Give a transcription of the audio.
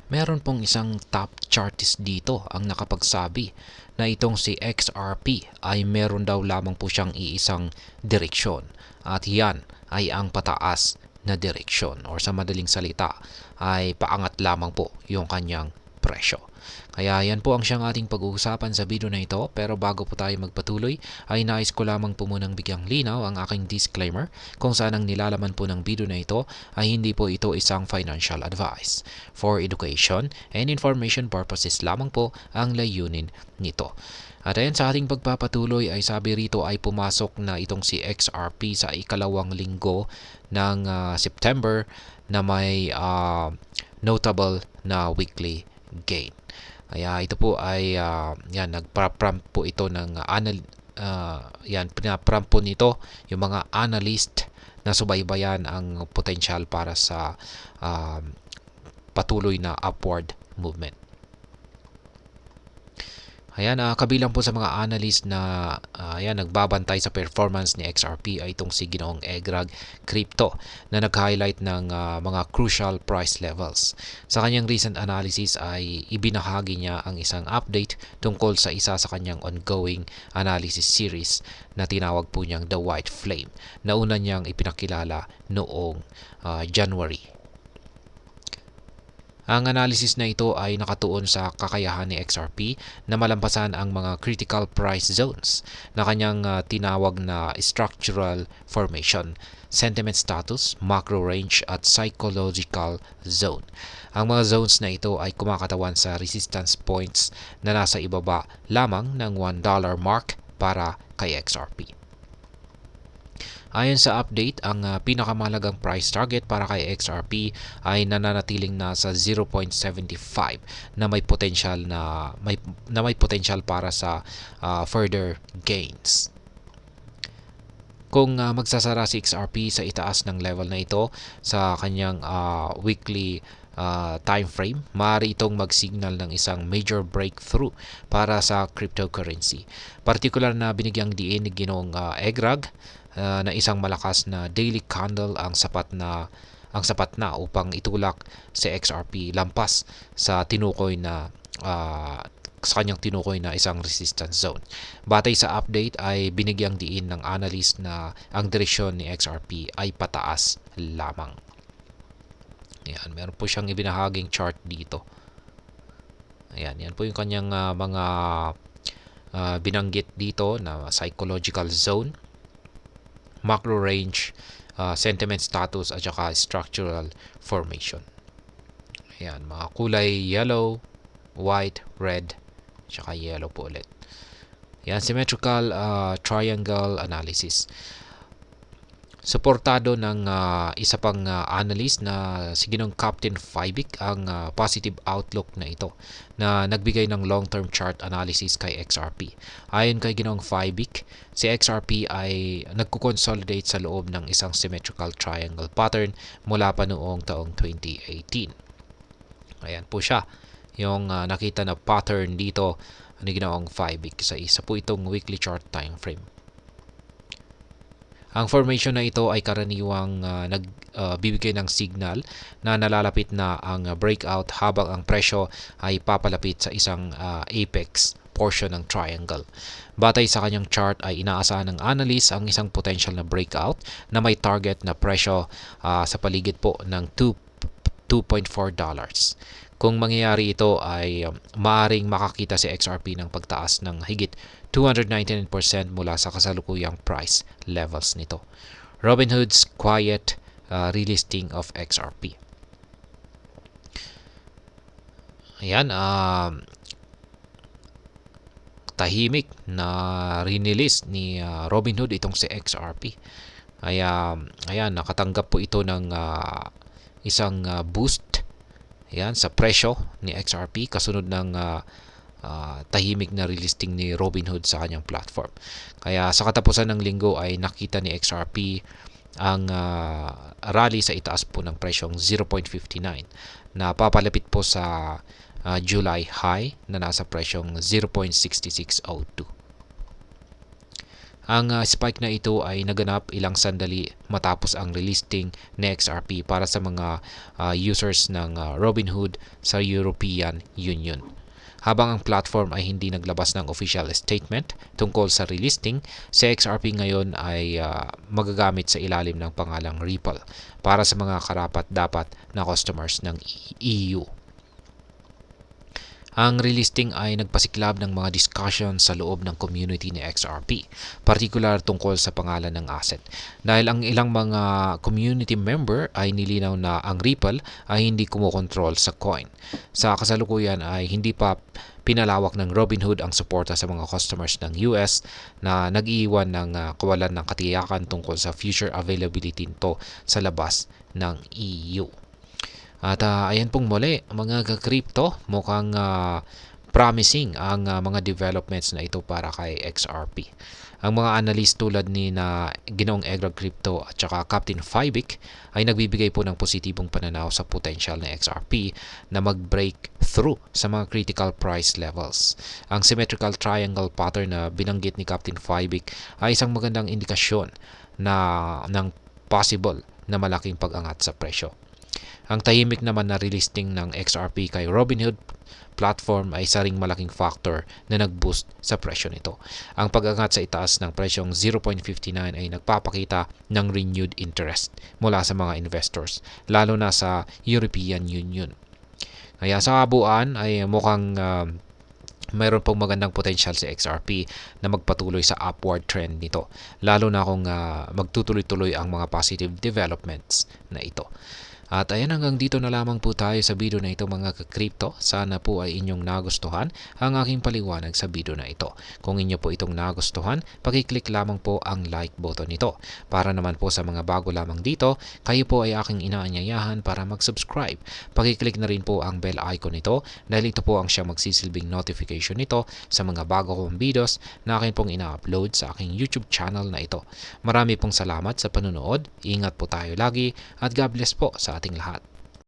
Meron pong isang top chartist dito ang nakapagsabi na itong si XRP ay meron daw lamang po siyang iisang direksyon at yan ay ang pataas na direksyon or sa madaling salita ay paangat lamang po yung kanyang presyo. Kaya yan po ang siyang ating pag-uusapan sa video na ito, pero bago po tayo magpatuloy ay nais ko lamang po munang bigyang linaw ang aking disclaimer kung saan ang nilalaman po ng video na ito ay hindi po ito isang financial advice. For education and information purposes lamang po ang layunin nito. At ayan, sa ating pagpapatuloy ay sabi rito ay pumasok na itong si XRP sa ikalawang linggo ng September na may notable na weekly gain. Kaya ito po ay yan, nagpa-prompt po ito ng yan, pinaprompt po nito yung mga analyst na subaybayan ang potential para sa patuloy na upward movement. Ayan, kabilang po sa mga analyst na nagbabantay sa performance ni XRP ay itong si Ginoong Egrag Crypto na nag-highlight ng mga crucial price levels. Sa kanyang recent analysis ay ibinahagi niya ang isang update tungkol sa isa sa kanyang ongoing analysis series na tinawag po niyang The White Flame na una niyang ipinakilala noong January. Ang analysis na ito ay nakatuon sa kakayahan ni XRP na malampasan ang mga critical price zones na kanyang tinawag na structural formation, sentiment status, macro range at psychological zone. Ang mga zones na ito ay kumakatawan sa resistance points na nasa ibaba lamang ng $1 mark para kay XRP. Ayon sa update, ang pinakamahalagang price target para kay XRP ay nananatiling nasa 0.75 na may potential para sa further gains. Kung magsasara si XRP sa itaas ng level na ito sa kanyang weekly time frame, maaari itong mag-signal ng isang major breakthrough para sa cryptocurrency. Particular na binigyang diin ni Ginoong Egrag na isang malakas na daily candle ang sapat na upang itulak si XRP lampas sa kanyang tinukoy na isang resistance zone. Batay sa update ay binigyang diin ng analyst na ang direksyon ni XRP ay pataas lamang. Ayan, meron po siyang ibinahaging chart dito. Ayan, yan po yung kanyang mga binanggit dito na psychological zone, macro range, sentiment status at saka structural formation. Ayan, mga kulay yellow, white, red, at saka yellow po ulit. Ayan, symmetrical triangle analysis. Suportado ng isa pang analyst na si Ginong Captain Fibic ang positive outlook na ito na nagbigay ng long-term chart analysis kay XRP. Ayon kay Ginong Fibic, si XRP ay nagko-consolidate sa loob ng isang symmetrical triangle pattern mula pa noong taong 2018. Ayan po siya, yung nakita na pattern dito ni Ginong Fibic sa isa po itong weekly chart time frame. Ang formation na ito ay karaniwang nagbibigay ng signal na nalalapit na ang breakout habang ang presyo ay papalapit sa isang apex portion ng triangle. Batay sa kanyang chart ay inaasahan ng analyst ang isang potential na breakout na may target na presyo sa paligid po ng $2.4. Kung mangyayari ito ay maaring makakita si XRP ng pagtaas ng higit 299% mula sa kasalukuyang price levels nito. Robinhood's quiet relisting of XRP. Ayan, tahimik na rinilis ni Robinhood itong si XRP. Ayan, nakatanggap po ito ng isang boost sa presyo ni XRP kasunod ng tahimik na relisting ni Robinhood sa kanyang platform. Kaya sa katapusan ng linggo ay nakita ni XRP ang rally sa itaas po ng presyong 0.59 na papalapit po sa July high na nasa presyong 0.6602. Ang spike na ito ay naganap ilang sandali matapos ang relisting ni XRP para sa mga users ng Robinhood sa European Union. Habang ang platform ay hindi naglabas ng official statement tungkol sa relisting, si XRP ngayon ay magagamit sa ilalim ng pangalang Ripple para sa mga karapat-dapat na customers ng EU. Ang relisting ay nagpasiklab ng mga discussion sa loob ng community ni XRP, partikular tungkol sa pangalan ng asset. Dahil ang ilang mga community member ay nilinaw na ang Ripple ay hindi kumokontrol sa coin. Sa kasalukuyan ay hindi pa pinalawak ng Robinhood ang suporta sa mga customers ng US na nag-iiwan ng kawalan ng katiyakan tungkol sa future availability nito sa labas ng EU. At ayan pong muli, mga ka-crypto, mukhang promising ang mga developments na ito para kay XRP. Ang mga analyst tulad ni na Ginoong Egrag Crypto at saka Captain Fibic ay nagbibigay po ng positibong pananaw sa potential ng XRP na mag-break through sa mga critical price levels. Ang symmetrical triangle pattern na binanggit ni Captain Fibic ay isang magandang indikasyon ng possible na malaking pag-angat sa presyo. Ang tahimik naman na relisting ng XRP kay Robinhood platform ay isa ring malaking factor na nag-boost sa presyo nito. Ang pag-angat sa itaas ng presyong 0.59 ay nagpapakita ng renewed interest mula sa mga investors, lalo na sa European Union. Kaya sa kabuuan ay mukhang mayroon pong magandang potential si XRP na magpatuloy sa upward trend nito, lalo na kung magtutuloy-tuloy ang mga positive developments na ito. At ayan, hanggang dito na lamang po tayo sa video na ito mga ka-crypto. Sana po ay inyong nagustuhan ang aking paliwanag sa video na ito. Kung inyo po itong nagustuhan, pakiclick lamang po ang like button nito. Para naman po sa mga bago lamang dito, kayo po ay aking inaanyayahan para mag-subscribe. Pakiclick na rin po ang bell icon nito dahil ito po ang siyang magsisilbing notification nito sa mga bago kong videos na akin pong ina-upload sa aking YouTube channel na ito. Marami pong salamat sa panunood. Ingat po tayo lagi at God bless po sa ating lahat.